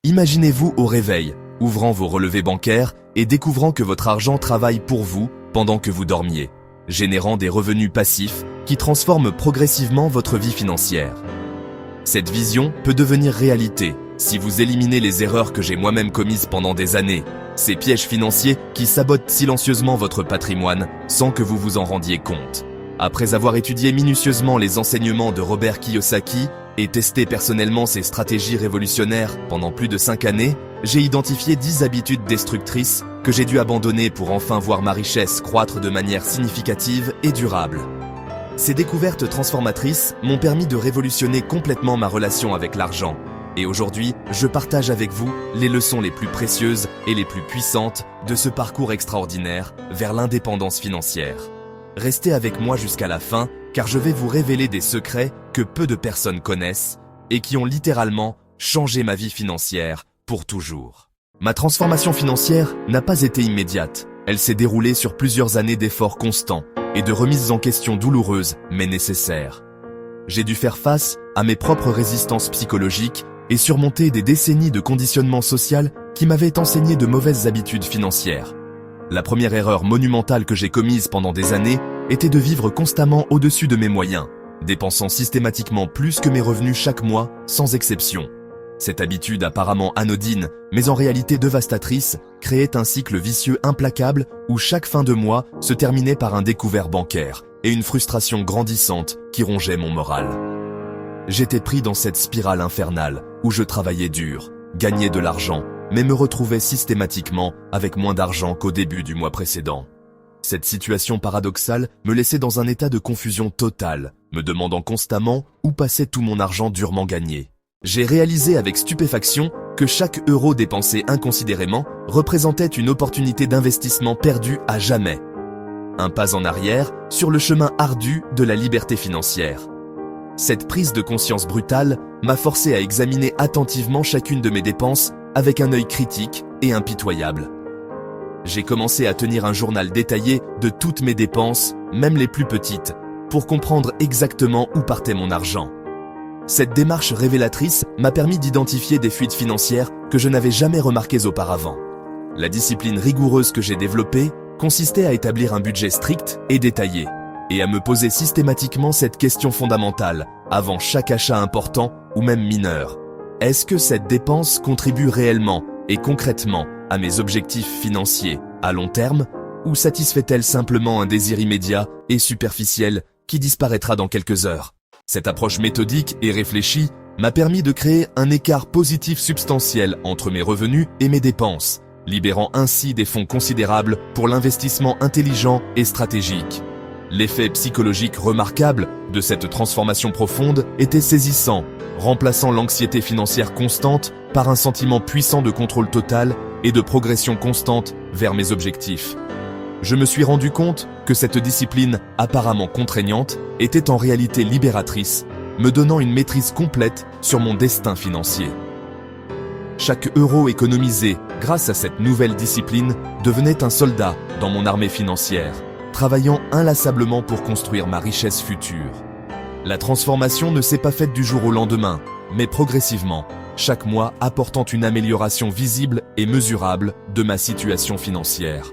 Imaginez-vous au réveil, ouvrant vos relevés bancaires et découvrant que votre argent travaille pour vous pendant que vous dormiez, générant des revenus passifs qui transforment progressivement votre vie financière. Cette vision peut devenir réalité si vous éliminez les erreurs que j'ai moi-même commises pendant des années, ces pièges financiers qui sabotent silencieusement votre patrimoine sans que vous vous en rendiez compte. Après avoir étudié minutieusement les enseignements de Robert Kiyosaki et testé personnellement ses stratégies révolutionnaires pendant plus de 5 années, j'ai identifié 10 habitudes destructrices que j'ai dû abandonner pour enfin voir ma richesse croître de manière significative et durable. Ces découvertes transformatrices m'ont permis de révolutionner complètement ma relation avec l'argent. Et aujourd'hui, je partage avec vous les leçons les plus précieuses et les plus puissantes de ce parcours extraordinaire vers l'indépendance financière. Restez avec moi jusqu'à la fin, car je vais vous révéler des secrets que peu de personnes connaissent et qui ont littéralement changé ma vie financière pour toujours. Ma transformation financière n'a pas été immédiate. Elle s'est déroulée sur plusieurs années d'efforts constants et de remises en question douloureuses mais nécessaires. J'ai dû faire face à mes propres résistances psychologiques et surmonter des décennies de conditionnement social qui m'avaient enseigné de mauvaises habitudes financières. La première erreur monumentale que j'ai commise pendant des années était de vivre constamment au-dessus de mes moyens, dépensant systématiquement plus que mes revenus chaque mois, sans exception. Cette habitude apparemment anodine, mais en réalité dévastatrice, créait un cycle vicieux implacable où chaque fin de mois se terminait par un découvert bancaire et une frustration grandissante qui rongeait mon moral. J'étais pris dans cette spirale infernale où je travaillais dur, gagnais de l'argent, mais me retrouvais systématiquement avec moins d'argent qu'au début du mois précédent. Cette situation paradoxale me laissait dans un état de confusion totale, me demandant constamment où passait tout mon argent durement gagné. J'ai réalisé avec stupéfaction que chaque euro dépensé inconsidérément représentait une opportunité d'investissement perdue à jamais. Un pas en arrière sur le chemin ardu de la liberté financière. Cette prise de conscience brutale m'a forcé à examiner attentivement chacune de mes dépenses avec un œil critique et impitoyable. J'ai commencé à tenir un journal détaillé de toutes mes dépenses, même les plus petites, pour comprendre exactement où partait mon argent. Cette démarche révélatrice m'a permis d'identifier des fuites financières que je n'avais jamais remarquées auparavant. La discipline rigoureuse que j'ai développée consistait à établir un budget strict et détaillé, et à me poser systématiquement cette question fondamentale, avant chaque achat important ou même mineur. Est-ce que cette dépense contribue réellement et concrètement à mes objectifs financiers à long terme, ou satisfait-elle simplement un désir immédiat et superficiel qui disparaîtra dans quelques heures? Cette approche méthodique et réfléchie m'a permis de créer un écart positif substantiel entre mes revenus et mes dépenses, libérant ainsi des fonds considérables pour l'investissement intelligent et stratégique. L'effet psychologique remarquable de cette transformation profonde était saisissant, remplaçant l'anxiété financière constante par un sentiment puissant de contrôle total et de progression constante vers mes objectifs. Je me suis rendu compte que cette discipline apparemment contraignante était en réalité libératrice, me donnant une maîtrise complète sur mon destin financier. Chaque euro économisé grâce à cette nouvelle discipline devenait un soldat dans mon armée financière, travaillant inlassablement pour construire ma richesse future. La transformation ne s'est pas faite du jour au lendemain, mais progressivement, chaque mois apportant une amélioration visible et mesurable de ma situation financière.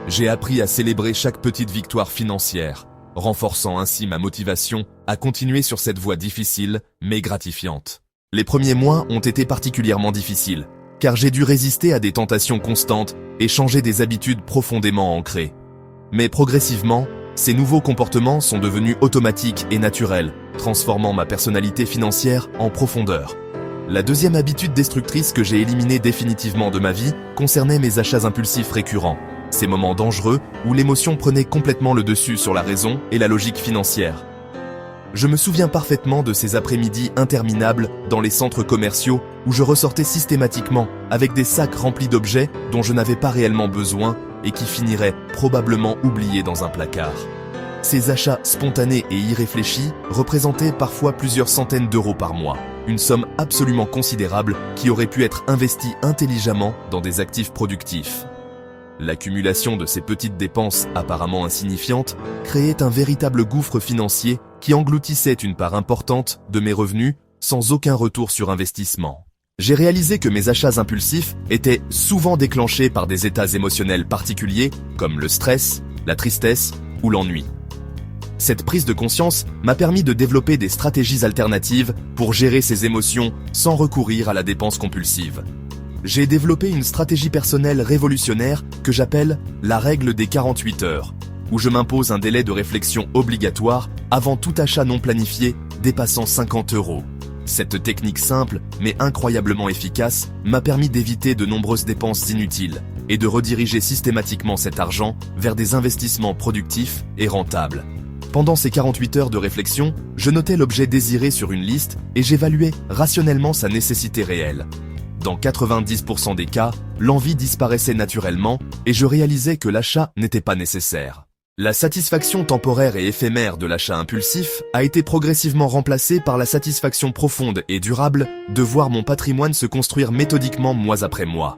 J'ai appris à célébrer chaque petite victoire financière, renforçant ainsi ma motivation à continuer sur cette voie difficile mais gratifiante. Les premiers mois ont été particulièrement difficiles, car j'ai dû résister à des tentations constantes et changer des habitudes profondément ancrées. Mais progressivement, ces nouveaux comportements sont devenus automatiques et naturels, transformant ma personnalité financière en profondeur. La deuxième habitude destructrice que j'ai éliminée définitivement de ma vie concernait mes achats impulsifs récurrents, ces moments dangereux où l'émotion prenait complètement le dessus sur la raison et la logique financière. Je me souviens parfaitement de ces après-midi interminables dans les centres commerciaux où je ressortais systématiquement avec des sacs remplis d'objets dont je n'avais pas réellement besoin et qui finiraient probablement oubliés dans un placard. Ces achats spontanés et irréfléchis représentaient parfois plusieurs centaines d'euros par mois, une somme absolument considérable qui aurait pu être investie intelligemment dans des actifs productifs. L'accumulation de ces petites dépenses apparemment insignifiantes créait un véritable gouffre financier qui engloutissait une part importante de mes revenus sans aucun retour sur investissement. J'ai réalisé que mes achats impulsifs étaient souvent déclenchés par des états émotionnels particuliers comme le stress, la tristesse ou l'ennui. Cette prise de conscience m'a permis de développer des stratégies alternatives pour gérer ces émotions sans recourir à la dépense compulsive. J'ai développé une stratégie personnelle révolutionnaire que j'appelle la règle des 48 heures, où je m'impose un délai de réflexion obligatoire avant tout achat non planifié dépassant 50 €. Cette technique simple, mais incroyablement efficace, m'a permis d'éviter de nombreuses dépenses inutiles et de rediriger systématiquement cet argent vers des investissements productifs et rentables. Pendant ces 48 heures de réflexion, je notais l'objet désiré sur une liste et j'évaluais rationnellement sa nécessité réelle. Dans 90% des cas, l'envie disparaissait naturellement et je réalisais que l'achat n'était pas nécessaire. La satisfaction temporaire et éphémère de l'achat impulsif a été progressivement remplacée par la satisfaction profonde et durable de voir mon patrimoine se construire méthodiquement mois après mois.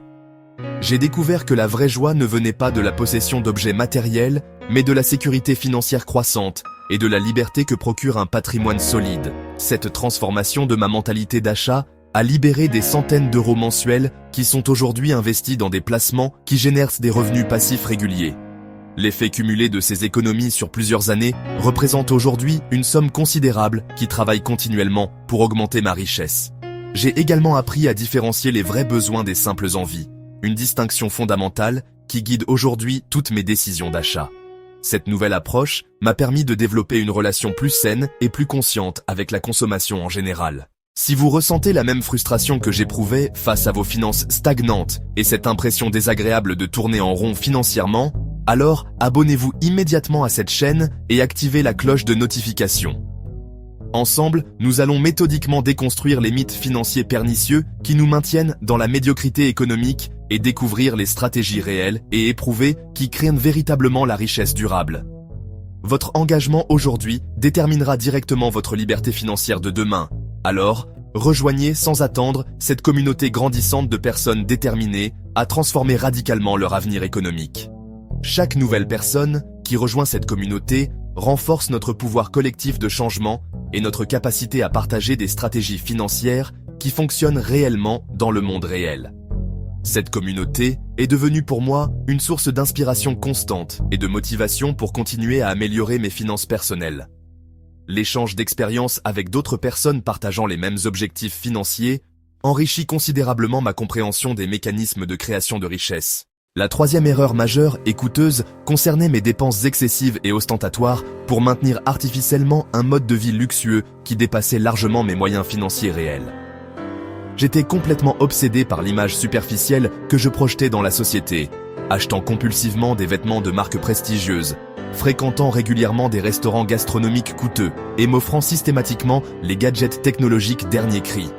J'ai découvert que la vraie joie ne venait pas de la possession d'objets matériels, mais de la sécurité financière croissante et de la liberté que procure un patrimoine solide. Cette transformation de ma mentalité d'achat a libéré des centaines d'euros mensuels qui sont aujourd'hui investis dans des placements qui génèrent des revenus passifs réguliers. L'effet cumulé de ces économies sur plusieurs années représente aujourd'hui une somme considérable qui travaille continuellement pour augmenter ma richesse. J'ai également appris à différencier les vrais besoins des simples envies, une distinction fondamentale qui guide aujourd'hui toutes mes décisions d'achat. Cette nouvelle approche m'a permis de développer une relation plus saine et plus consciente avec la consommation en général. Si vous ressentez la même frustration que j'éprouvais face à vos finances stagnantes et cette impression désagréable de tourner en rond financièrement, alors abonnez-vous immédiatement à cette chaîne et activez la cloche de notification. Ensemble, nous allons méthodiquement déconstruire les mythes financiers pernicieux qui nous maintiennent dans la médiocrité économique et découvrir les stratégies réelles et éprouvées qui créent véritablement la richesse durable. Votre engagement aujourd'hui déterminera directement votre liberté financière de demain. Alors, rejoignez sans attendre cette communauté grandissante de personnes déterminées à transformer radicalement leur avenir économique. Chaque nouvelle personne qui rejoint cette communauté renforce notre pouvoir collectif de changement et notre capacité à partager des stratégies financières qui fonctionnent réellement dans le monde réel. Cette communauté est devenue pour moi une source d'inspiration constante et de motivation pour continuer à améliorer mes finances personnelles. L'échange d'expériences avec d'autres personnes partageant les mêmes objectifs financiers enrichit considérablement ma compréhension des mécanismes de création de richesse. La troisième erreur majeure et coûteuse concernait mes dépenses excessives et ostentatoires pour maintenir artificiellement un mode de vie luxueux qui dépassait largement mes moyens financiers réels. J'étais complètement obsédé par l'image superficielle que je projetais dans la société, achetant compulsivement des vêtements de marques prestigieuses, fréquentant régulièrement des restaurants gastronomiques coûteux et m'offrant systématiquement les gadgets technologiques dernier cri.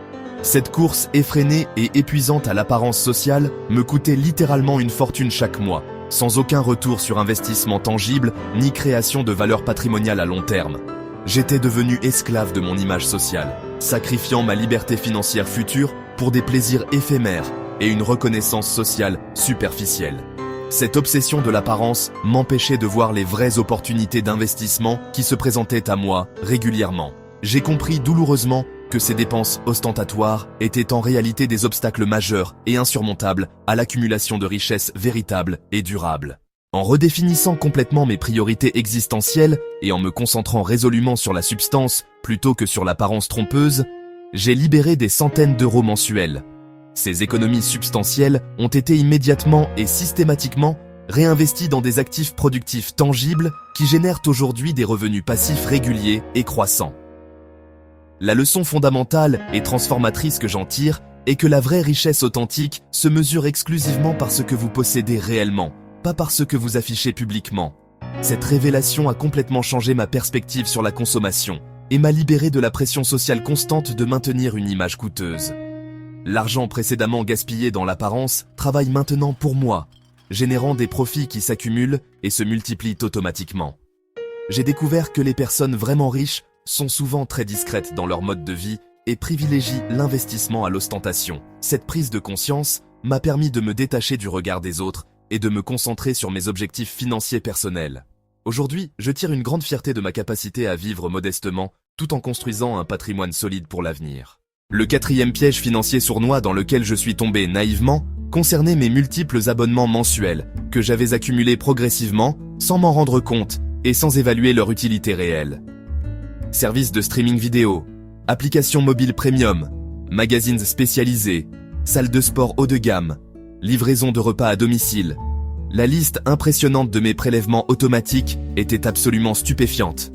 Cette course effrénée et épuisante à l'apparence sociale me coûtait littéralement une fortune chaque mois, sans aucun retour sur investissement tangible ni création de valeur patrimoniale à long terme. J'étais devenu esclave de mon image sociale, sacrifiant ma liberté financière future pour des plaisirs éphémères et une reconnaissance sociale superficielle. Cette obsession de l'apparence m'empêchait de voir les vraies opportunités d'investissement qui se présentaient à moi régulièrement. J'ai compris douloureusement que ces dépenses ostentatoires étaient en réalité des obstacles majeurs et insurmontables à l'accumulation de richesses véritables et durables. En redéfinissant complètement mes priorités existentielles et en me concentrant résolument sur la substance plutôt que sur l'apparence trompeuse, j'ai libéré des centaines d'euros mensuels. Ces économies substantielles ont été immédiatement et systématiquement réinvesties dans des actifs productifs tangibles qui génèrent aujourd'hui des revenus passifs réguliers et croissants. La leçon fondamentale et transformatrice que j'en tire est que la vraie richesse authentique se mesure exclusivement par ce que vous possédez réellement, pas par ce que vous affichez publiquement. Cette révélation a complètement changé ma perspective sur la consommation et m'a libéré de la pression sociale constante de maintenir une image coûteuse. L'argent précédemment gaspillé dans l'apparence travaille maintenant pour moi, générant des profits qui s'accumulent et se multiplient automatiquement. J'ai découvert que les personnes vraiment riches sont souvent très discrètes dans leur mode de vie et privilégient l'investissement à l'ostentation. Cette prise de conscience m'a permis de me détacher du regard des autres et de me concentrer sur mes objectifs financiers personnels. Aujourd'hui, je tire une grande fierté de ma capacité à vivre modestement tout en construisant un patrimoine solide pour l'avenir. Le quatrième piège financier sournois dans lequel je suis tombé naïvement concernait mes multiples abonnements mensuels que j'avais accumulés progressivement sans m'en rendre compte et sans évaluer leur utilité réelle. Services de streaming vidéo, applications mobiles premium, magazines spécialisés, salles de sport haut de gamme, livraison de repas à domicile. La liste impressionnante de mes prélèvements automatiques était absolument stupéfiante.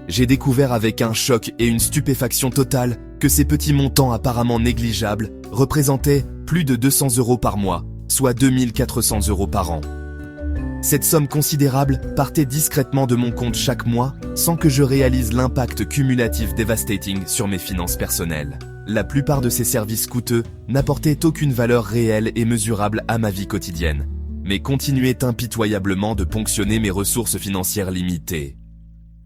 J'ai découvert avec un choc et une stupéfaction totale que ces petits montants apparemment négligeables représentaient plus de 200 € par mois, soit 2400 € par an. Cette somme considérable partait discrètement de mon compte chaque mois sans que je réalise l'impact cumulatif dévastating sur mes finances personnelles. La plupart de ces services coûteux n'apportaient aucune valeur réelle et mesurable à ma vie quotidienne, mais continuaient impitoyablement de ponctionner mes ressources financières limitées.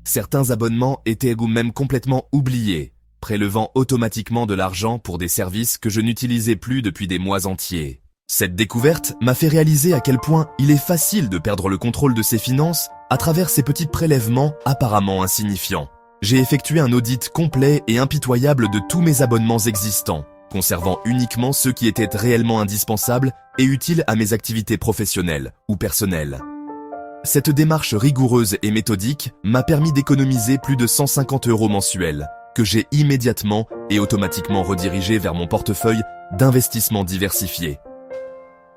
Certains abonnements étaient ou même complètement oubliés, prélevant automatiquement de l'argent pour des services que je n'utilisais plus depuis des mois entiers. Cette découverte m'a fait réaliser à quel point il est facile de perdre le contrôle de ses finances à travers ces petits prélèvements apparemment insignifiants. J'ai effectué un audit complet et impitoyable de tous mes abonnements existants, conservant uniquement ceux qui étaient réellement indispensables et utiles à mes activités professionnelles ou personnelles. Cette démarche rigoureuse et méthodique m'a permis d'économiser plus de 150 € mensuels, que j'ai immédiatement et automatiquement redirigé vers mon portefeuille d'investissements diversifiés.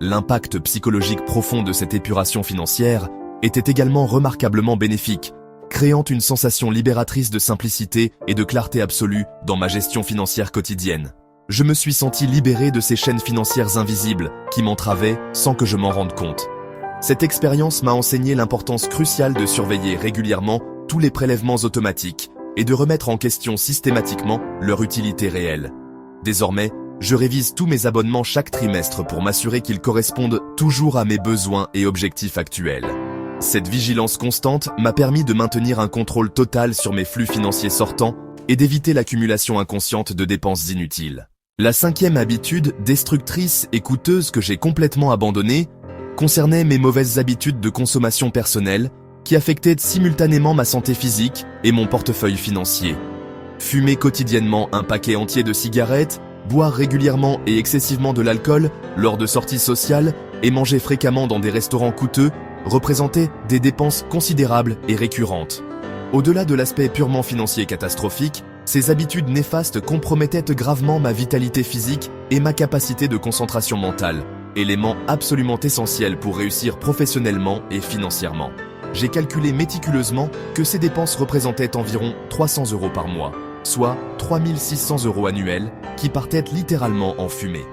L'impact psychologique profond de cette épuration financière était également remarquablement bénéfique, créant une sensation libératrice de simplicité et de clarté absolue dans ma gestion financière quotidienne. Je me suis senti libéré de ces chaînes financières invisibles qui m'entravaient sans que je m'en rende compte. Cette expérience m'a enseigné l'importance cruciale de surveiller régulièrement tous les prélèvements automatiques et de remettre en question systématiquement leur utilité réelle. Désormais, je révise tous mes abonnements chaque trimestre pour m'assurer qu'ils correspondent toujours à mes besoins et objectifs actuels. Cette vigilance constante m'a permis de maintenir un contrôle total sur mes flux financiers sortants et d'éviter l'accumulation inconsciente de dépenses inutiles. La cinquième habitude destructrice et coûteuse que j'ai complètement abandonnée concernait mes mauvaises habitudes de consommation personnelle qui affectaient simultanément ma santé physique et mon portefeuille financier. Fumer quotidiennement un paquet entier de cigarettes, boire régulièrement et excessivement de l'alcool lors de sorties sociales et manger fréquemment dans des restaurants coûteux représentaient des dépenses considérables et récurrentes. Au-delà de l'aspect purement financier catastrophique, ces habitudes néfastes compromettaient gravement ma vitalité physique et ma capacité de concentration mentale, élément absolument essentiel pour réussir professionnellement et financièrement. J'ai calculé méticuleusement que ces dépenses représentaient environ 300 € par mois, soit 3600 € annuels, qui partaient littéralement en fumée.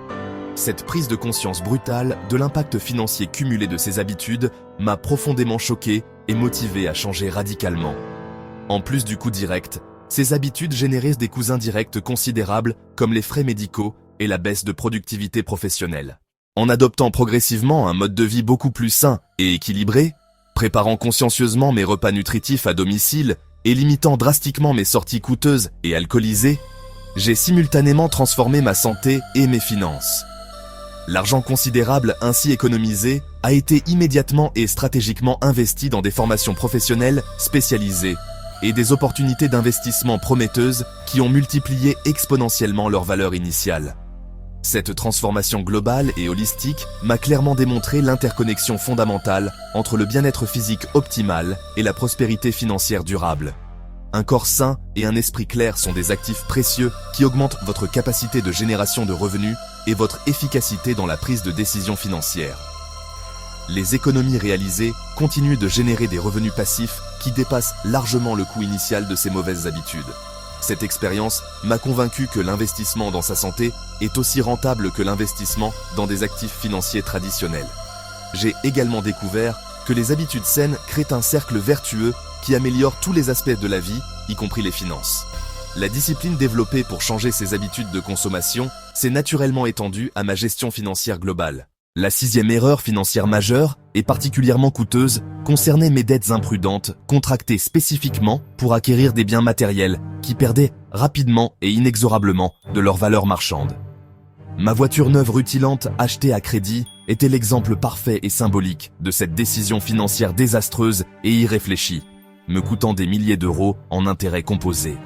Cette prise de conscience brutale de l'impact financier cumulé de ces habitudes m'a profondément choqué et motivé à changer radicalement. En plus du coût direct, ces habitudes généraient des coûts indirects considérables comme les frais médicaux et la baisse de productivité professionnelle. En adoptant progressivement un mode de vie beaucoup plus sain et équilibré, préparant consciencieusement mes repas nutritifs à domicile et limitant drastiquement mes sorties coûteuses et alcoolisées, j'ai simultanément transformé ma santé et mes finances. L'argent considérable ainsi économisé a été immédiatement et stratégiquement investi dans des formations professionnelles spécialisées et des opportunités d'investissement prometteuses qui ont multiplié exponentiellement leur valeur initiale. Cette transformation globale et holistique m'a clairement démontré l'interconnexion fondamentale entre le bien-être physique optimal et la prospérité financière durable. Un corps sain et un esprit clair sont des actifs précieux qui augmentent votre capacité de génération de revenus et votre efficacité dans la prise de décision financière. Les économies réalisées continuent de générer des revenus passifs qui dépassent largement le coût initial de ces mauvaises habitudes. Cette expérience m'a convaincu que l'investissement dans sa santé est aussi rentable que l'investissement dans des actifs financiers traditionnels. J'ai également découvert que les habitudes saines créent un cercle vertueux qui améliore tous les aspects de la vie, y compris les finances. La discipline développée pour changer ses habitudes de consommation s'est naturellement étendue à ma gestion financière globale. La sixième erreur financière majeure, et particulièrement coûteuse, concernait mes dettes imprudentes, contractées spécifiquement pour acquérir des biens matériels qui perdaient rapidement et inexorablement de leur valeur marchande. Ma voiture neuve rutilante achetée à crédit était l'exemple parfait et symbolique de cette décision financière désastreuse et irréfléchie, me coûtant des milliers d'euros en intérêts composés.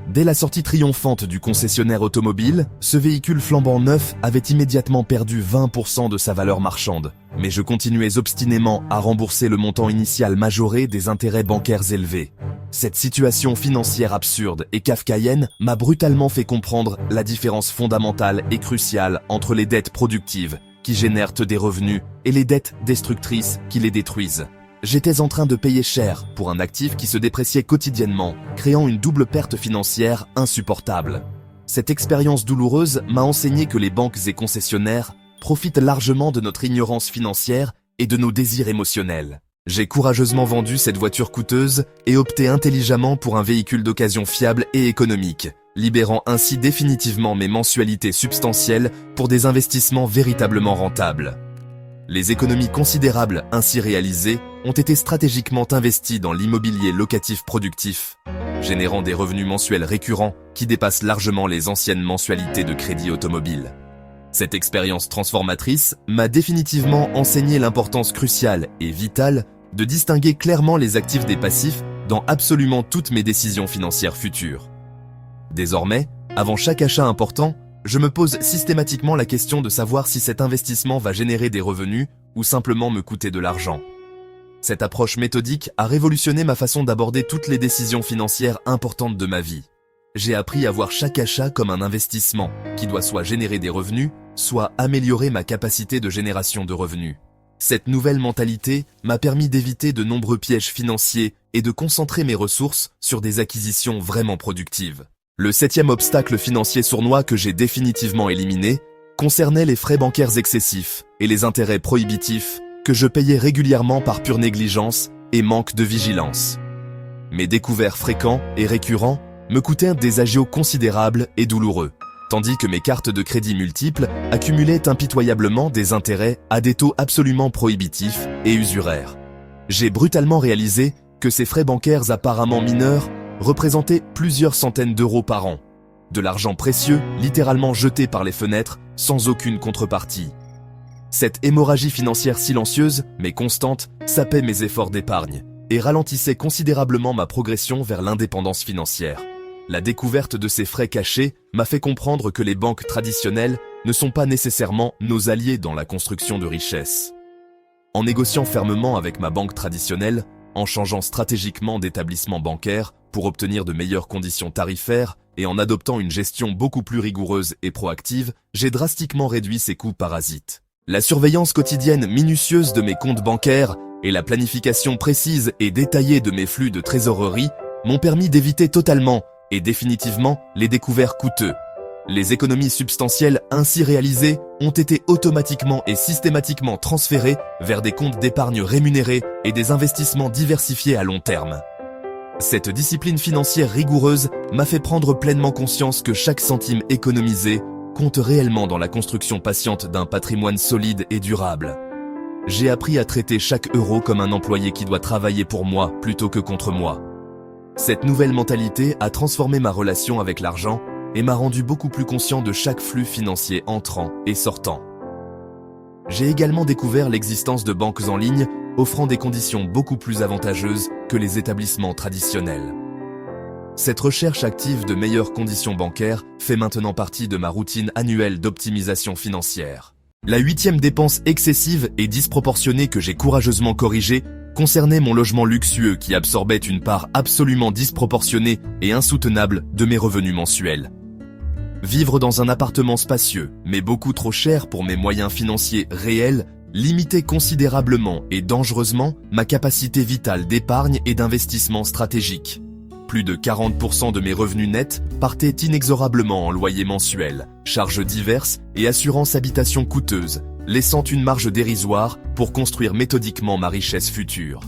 Dès la sortie triomphante du concessionnaire automobile, ce véhicule flambant neuf avait immédiatement perdu 20% de sa valeur marchande. Mais je continuais obstinément à rembourser le montant initial majoré des intérêts bancaires élevés. Cette situation financière absurde et kafkaïenne m'a brutalement fait comprendre la différence fondamentale et cruciale entre les dettes productives, qui génèrent des revenus, et les dettes destructrices qui les détruisent. J'étais en train de payer cher pour un actif qui se dépréciait quotidiennement, créant une double perte financière insupportable. Cette expérience douloureuse m'a enseigné que les banques et concessionnaires profitent largement de notre ignorance financière et de nos désirs émotionnels. J'ai courageusement vendu cette voiture coûteuse et opté intelligemment pour un véhicule d'occasion fiable et économique, libérant ainsi définitivement mes mensualités substantielles pour des investissements véritablement rentables. Les économies considérables ainsi réalisées ont été stratégiquement investies dans l'immobilier locatif productif, générant des revenus mensuels récurrents qui dépassent largement les anciennes mensualités de crédit automobile. Cette expérience transformatrice m'a définitivement enseigné l'importance cruciale et vitale de distinguer clairement les actifs des passifs dans absolument toutes mes décisions financières futures. Désormais, avant chaque achat important, je me pose systématiquement la question de savoir si cet investissement va générer des revenus ou simplement me coûter de l'argent. Cette approche méthodique a révolutionné ma façon d'aborder toutes les décisions financières importantes de ma vie. J'ai appris à voir chaque achat comme un investissement qui doit soit générer des revenus, soit améliorer ma capacité de génération de revenus. Cette nouvelle mentalité m'a permis d'éviter de nombreux pièges financiers et de concentrer mes ressources sur des acquisitions vraiment productives. Le 7e obstacle financier sournois que j'ai définitivement éliminé concernait les frais bancaires excessifs et les intérêts prohibitifs que je payais régulièrement par pure négligence et manque de vigilance. Mes découverts fréquents et récurrents me coûtaient des agios considérables et douloureux, tandis que mes cartes de crédit multiples accumulaient impitoyablement des intérêts à des taux absolument prohibitifs et usuraires. J'ai brutalement réalisé que ces frais bancaires apparemment mineurs représentaient plusieurs centaines d'euros par an. De l'argent précieux, littéralement jeté par les fenêtres, sans aucune contrepartie. Cette hémorragie financière silencieuse, mais constante, sapait mes efforts d'épargne et ralentissait considérablement ma progression vers l'indépendance financière. La découverte de ces frais cachés m'a fait comprendre que les banques traditionnelles ne sont pas nécessairement nos alliés dans la construction de richesses. En négociant fermement avec ma banque traditionnelle, en changeant stratégiquement d'établissement bancaire pour obtenir de meilleures conditions tarifaires et en adoptant une gestion beaucoup plus rigoureuse et proactive, j'ai drastiquement réduit ces coûts parasites. La surveillance quotidienne minutieuse de mes comptes bancaires et la planification précise et détaillée de mes flux de trésorerie m'ont permis d'éviter totalement et définitivement les découverts coûteux. Les économies substantielles ainsi réalisées ont été automatiquement et systématiquement transférées vers des comptes d'épargne rémunérés et des investissements diversifiés à long terme. Cette discipline financière rigoureuse m'a fait prendre pleinement conscience que chaque centime économisé compte réellement dans la construction patiente d'un patrimoine solide et durable. J'ai appris à traiter chaque euro comme un employé qui doit travailler pour moi plutôt que contre moi. Cette nouvelle mentalité a transformé ma relation avec l'argent et m'a rendu beaucoup plus conscient de chaque flux financier entrant et sortant. J'ai également découvert l'existence de banques en ligne offrant des conditions beaucoup plus avantageuses que les établissements traditionnels. Cette recherche active de meilleures conditions bancaires fait maintenant partie de ma routine annuelle d'optimisation financière. La 8e dépense excessive et disproportionnée que j'ai courageusement corrigée concernait mon logement luxueux qui absorbait une part absolument disproportionnée et insoutenable de mes revenus mensuels. Vivre dans un appartement spacieux, mais beaucoup trop cher pour mes moyens financiers réels, limitait considérablement et dangereusement ma capacité vitale d'épargne et d'investissement stratégique. Plus de 40% de mes revenus nets partaient inexorablement en loyer mensuel, charges diverses et assurances habitation coûteuses, laissant une marge dérisoire pour construire méthodiquement ma richesse future.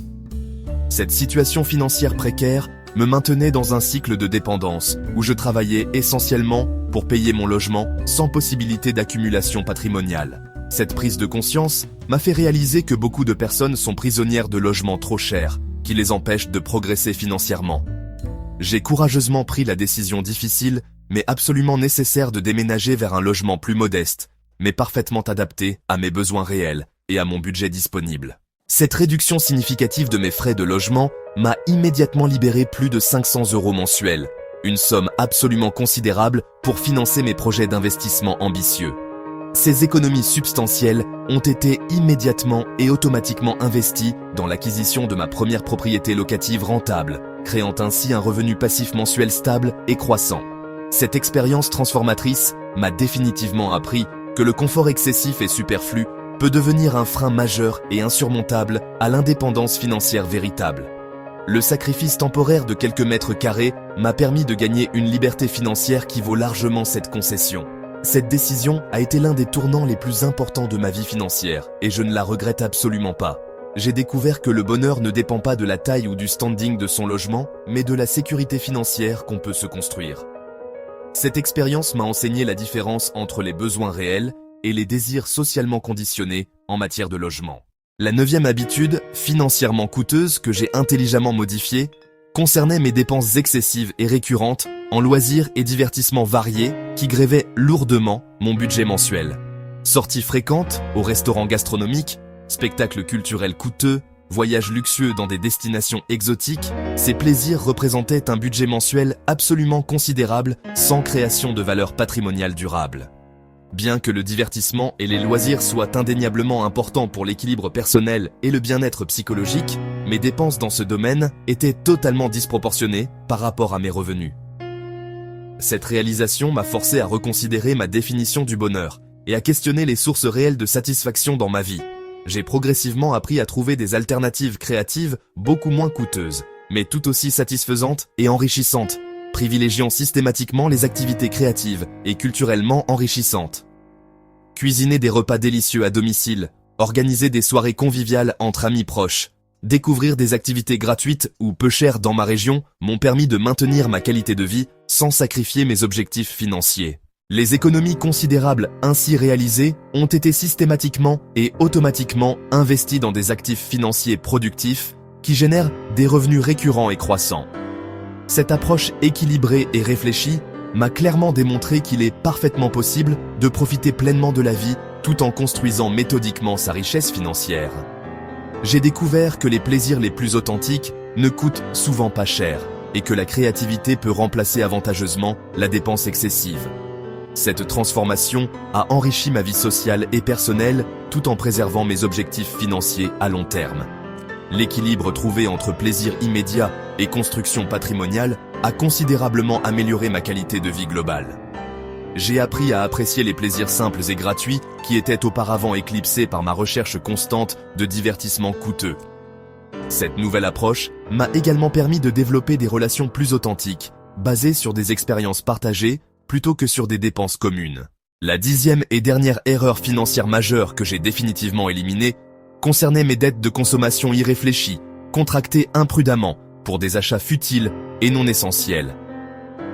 Cette situation financière précaire me maintenait dans un cycle de dépendance où je travaillais essentiellement pour payer mon logement sans possibilité d'accumulation patrimoniale. Cette prise de conscience m'a fait réaliser que beaucoup de personnes sont prisonnières de logements trop chers, qui les empêchent de progresser financièrement. J'ai courageusement pris la décision difficile, mais absolument nécessaire de déménager vers un logement plus modeste, mais parfaitement adapté à mes besoins réels et à mon budget disponible. Cette réduction significative de mes frais de logement m'a immédiatement libéré plus de 500 € mensuels, une somme absolument considérable pour financer mes projets d'investissement ambitieux. Ces économies substantielles ont été immédiatement et automatiquement investies dans l'acquisition de ma première propriété locative rentable, créant ainsi un revenu passif mensuel stable et croissant. Cette expérience transformatrice m'a définitivement appris que le confort excessif et superflu peut devenir un frein majeur et insurmontable à l'indépendance financière véritable. Le sacrifice temporaire de quelques mètres carrés m'a permis de gagner une liberté financière qui vaut largement cette concession. Cette décision a été l'un des tournants les plus importants de ma vie financière et je ne la regrette absolument pas. J'ai découvert que le bonheur ne dépend pas de la taille ou du standing de son logement, mais de la sécurité financière qu'on peut se construire. Cette expérience m'a enseigné la différence entre les besoins réels et les désirs socialement conditionnés en matière de logement. La 9e habitude, financièrement coûteuse, que j'ai intelligemment modifiée, concernait mes dépenses excessives et récurrentes en loisirs et divertissements variés qui grévaient lourdement mon budget mensuel. Sorties fréquentes au restaurant gastronomique, spectacles culturels coûteux, voyages luxueux dans des destinations exotiques, ces plaisirs représentaient un budget mensuel absolument considérable sans création de valeur patrimoniale durable. Bien que le divertissement et les loisirs soient indéniablement importants pour l'équilibre personnel et le bien-être psychologique, mes dépenses dans ce domaine étaient totalement disproportionnées par rapport à mes revenus. Cette réalisation m'a forcé à reconsidérer ma définition du bonheur et à questionner les sources réelles de satisfaction dans ma vie. J'ai progressivement appris à trouver des alternatives créatives beaucoup moins coûteuses, mais tout aussi satisfaisantes et enrichissantes, privilégiant systématiquement les activités créatives et culturellement enrichissantes. Cuisiner des repas délicieux à domicile, organiser des soirées conviviales entre amis proches, découvrir des activités gratuites ou peu chères dans ma région m'ont permis de maintenir ma qualité de vie sans sacrifier mes objectifs financiers. Les économies considérables ainsi réalisées ont été systématiquement et automatiquement investies dans des actifs financiers productifs qui génèrent des revenus récurrents et croissants. Cette approche équilibrée et réfléchie m'a clairement démontré qu'il est parfaitement possible de profiter pleinement de la vie tout en construisant méthodiquement sa richesse financière. J'ai découvert que les plaisirs les plus authentiques ne coûtent souvent pas cher et que la créativité peut remplacer avantageusement la dépense excessive. Cette transformation a enrichi ma vie sociale et personnelle tout en préservant mes objectifs financiers à long terme. L'équilibre trouvé entre plaisir immédiat et construction patrimoniale a considérablement amélioré ma qualité de vie globale. J'ai appris à apprécier les plaisirs simples et gratuits qui étaient auparavant éclipsés par ma recherche constante de divertissements coûteux. Cette nouvelle approche m'a également permis de développer des relations plus authentiques, basées sur des expériences partagées plutôt que sur des dépenses communes. La 10e et dernière erreur financière majeure que j'ai définitivement éliminée concernait mes dettes de consommation irréfléchies, contractées imprudemment pour des achats futiles et non essentiels.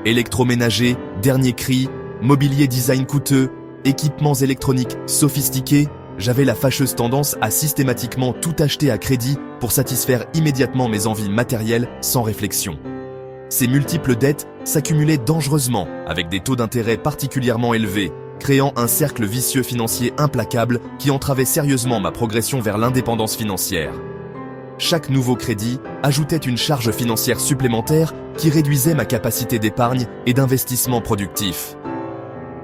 Électroménager, dernier cri, mobilier design coûteux, équipements électroniques sophistiqués, j'avais la fâcheuse tendance à systématiquement tout acheter à crédit pour satisfaire immédiatement mes envies matérielles sans réflexion. Ces multiples dettes s'accumulaient dangereusement avec des taux d'intérêt particulièrement élevés, créant un cercle vicieux financier implacable qui entravait sérieusement ma progression vers l'indépendance financière. Chaque nouveau crédit ajoutait une charge financière supplémentaire qui réduisait ma capacité d'épargne et d'investissement productif.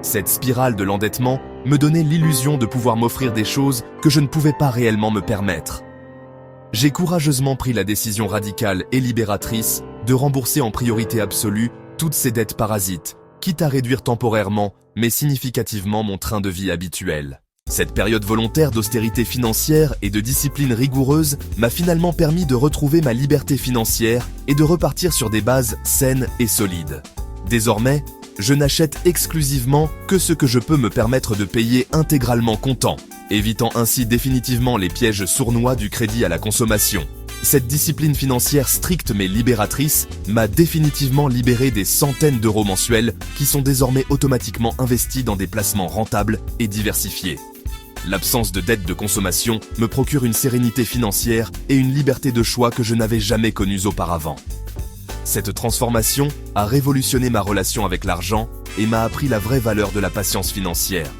Cette spirale de l'endettement me donnait l'illusion de pouvoir m'offrir des choses que je ne pouvais pas réellement me permettre. J'ai courageusement pris la décision radicale et libératrice de rembourser en priorité absolue toutes ces dettes parasites, quitte à réduire temporairement mais significativement mon train de vie habituel. Cette période volontaire d'austérité financière et de discipline rigoureuse m'a finalement permis de retrouver ma liberté financière et de repartir sur des bases saines et solides. Désormais, je n'achète exclusivement que ce que je peux me permettre de payer intégralement comptant, évitant ainsi définitivement les pièges sournois du crédit à la consommation. Cette discipline financière stricte mais libératrice m'a définitivement libéré des centaines d'euros mensuels qui sont désormais automatiquement investis dans des placements rentables et diversifiés. L'absence de dette de consommation me procure une sérénité financière et une liberté de choix que je n'avais jamais connues auparavant. Cette transformation a révolutionné ma relation avec l'argent et m'a appris la vraie valeur de la patience financière.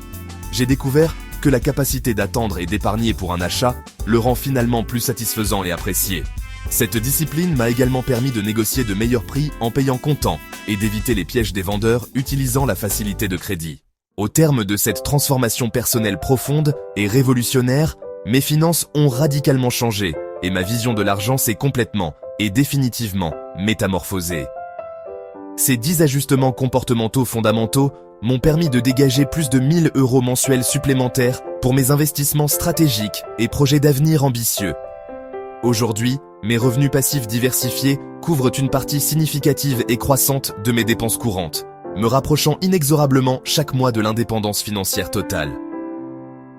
J'ai découvert que la capacité d'attendre et d'épargner pour un achat le rend finalement plus satisfaisant et apprécié. Cette discipline m'a également permis de négocier de meilleurs prix en payant comptant et d'éviter les pièges des vendeurs utilisant la facilité de crédit. Au terme de cette transformation personnelle profonde et révolutionnaire, mes finances ont radicalement changé et ma vision de l'argent s'est complètement et définitivement métamorphosée. Ces 10 ajustements comportementaux fondamentaux m'ont permis de dégager plus de 1 000 € mensuels supplémentaires pour mes investissements stratégiques et projets d'avenir ambitieux. Aujourd'hui, mes revenus passifs diversifiés couvrent une partie significative et croissante de mes dépenses courantes, me rapprochant inexorablement chaque mois de l'indépendance financière totale.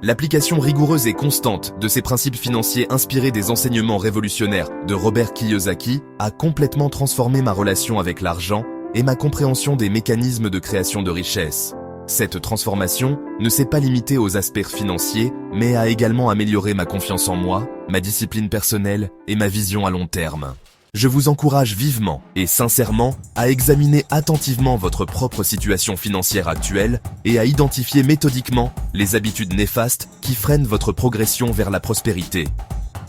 L'application rigoureuse et constante de ces principes financiers inspirés des enseignements révolutionnaires de Robert Kiyosaki a complètement transformé ma relation avec l'argent et ma compréhension des mécanismes de création de richesse. Cette transformation ne s'est pas limitée aux aspects financiers, mais a également amélioré ma confiance en moi, ma discipline personnelle et ma vision à long terme. Je vous encourage vivement et sincèrement à examiner attentivement votre propre situation financière actuelle et à identifier méthodiquement les habitudes néfastes qui freinent votre progression vers la prospérité.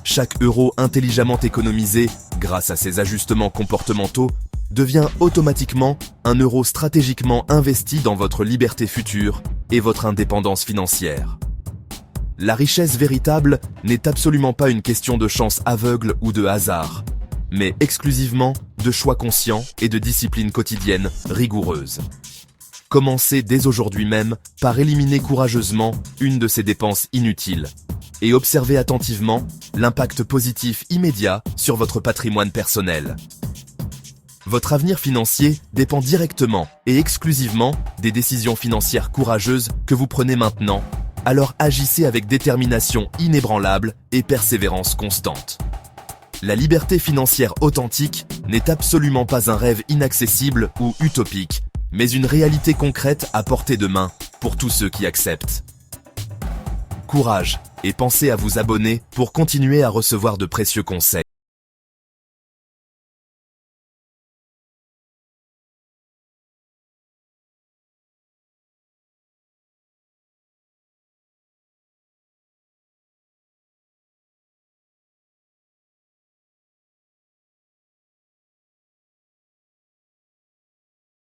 Chaque euro intelligemment économisé grâce à ces ajustements comportementaux devient automatiquement un euro stratégiquement investi dans votre liberté future et votre indépendance financière. La richesse véritable n'est absolument pas une question de chance aveugle ou de hasard, mais exclusivement de choix conscients et de discipline quotidienne rigoureuse. Commencez dès aujourd'hui même par éliminer courageusement une de ces dépenses inutiles et observez attentivement l'impact positif immédiat sur votre patrimoine personnel. Votre avenir financier dépend directement et exclusivement des décisions financières courageuses que vous prenez maintenant, alors agissez avec détermination inébranlable et persévérance constante. La liberté financière authentique n'est absolument pas un rêve inaccessible ou utopique, mais une réalité concrète à portée de main pour tous ceux qui acceptent. Courage et pensez à vous abonner pour continuer à recevoir de précieux conseils.